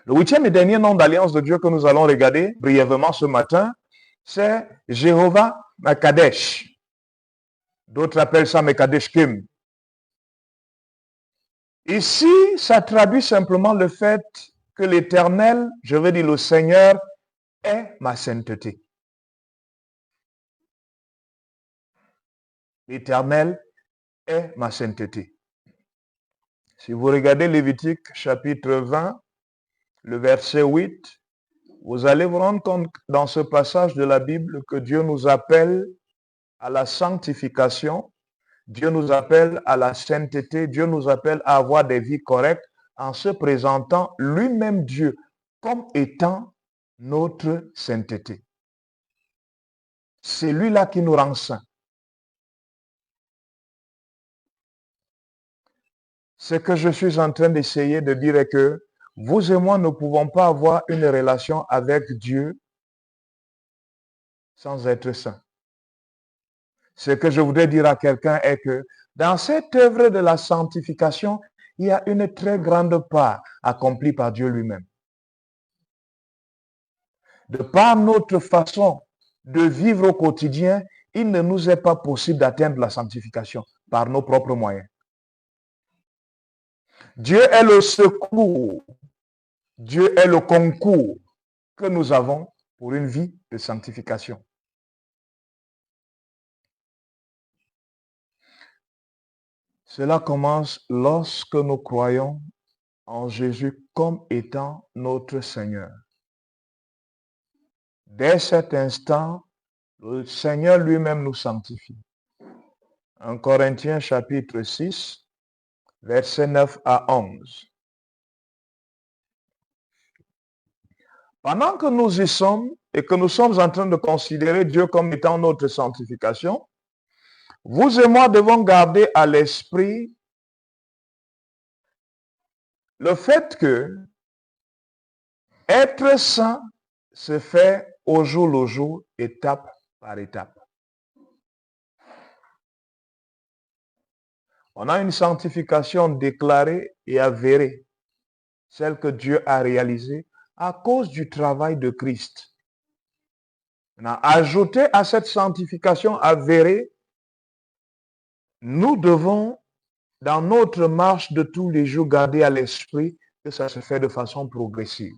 Le 8e et dernier nom d'alliance de Dieu que nous allons regarder brièvement ce matin, c'est Jéhovah Makadesh. D'autres appellent ça Mekadeshkim. Ici, ça traduit simplement le fait que l'Éternel, je veux dire le Seigneur, est ma sainteté. L'Éternel est ma sainteté. Si vous regardez Lévitique chapitre 20, le verset 8, vous allez vous rendre compte dans ce passage de la Bible que Dieu nous appelle à la sanctification, Dieu nous appelle à la sainteté, Dieu nous appelle à avoir des vies correctes en se présentant lui-même Dieu comme étant notre sainteté. C'est lui-là qui nous rend saints. Ce que je suis en train d'essayer de dire est que vous et moi ne pouvons pas avoir une relation avec Dieu sans être saints. Ce que je voudrais dire à quelqu'un est que dans cette œuvre de la sanctification, il y a une très grande part accomplie par Dieu lui-même. De par notre façon de vivre au quotidien, il ne nous est pas possible d'atteindre la sanctification par nos propres moyens. Dieu est le secours, Dieu est le concours que nous avons pour une vie de sanctification. Cela commence lorsque nous croyons en Jésus comme étant notre Seigneur. Dès cet instant, le Seigneur lui-même nous sanctifie. En Corinthiens chapitre 6, versets 9 à 11. Pendant que nous y sommes et que nous sommes en train de considérer Dieu comme étant notre sanctification, vous et moi devons garder à l'esprit le fait que être saint se fait au jour le jour, étape par étape. On a une sanctification déclarée et avérée, celle que Dieu a réalisée à cause du travail de Christ. On a ajouté à cette sanctification avérée, nous devons, dans notre marche de tous les jours, garder à l'esprit que ça se fait de façon progressive.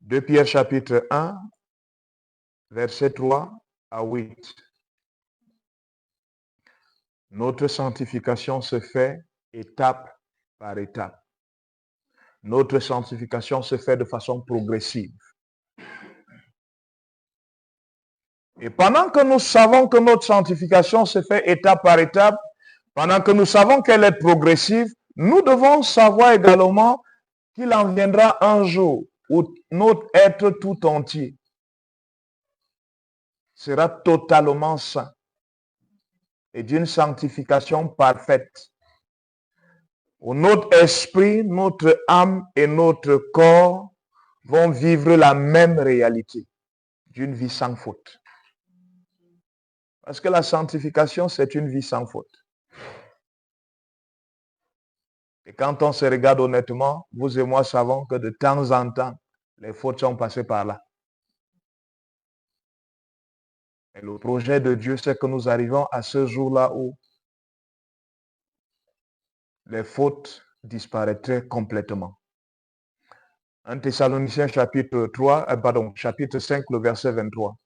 2 Pierre chapitre 1, verset 3 à 8. Notre sanctification se fait étape par étape. Notre sanctification se fait de façon progressive. Et pendant que nous savons que notre sanctification se fait étape par étape, pendant que nous savons qu'elle est progressive, nous devons savoir également qu'il en viendra un jour où notre être tout entier sera totalement saint et d'une sanctification parfaite, où notre esprit, notre âme et notre corps vont vivre la même réalité d'une vie sans faute. Parce que la sanctification, c'est une vie sans faute. Et quand on se regarde honnêtement, vous et moi savons que de temps en temps, les fautes sont passées par là. Et le projet de Dieu, c'est que nous arrivons à ce jour-là où les fautes disparaîtraient complètement. 1 Thessaloniciens chapitre 5, le verset 23.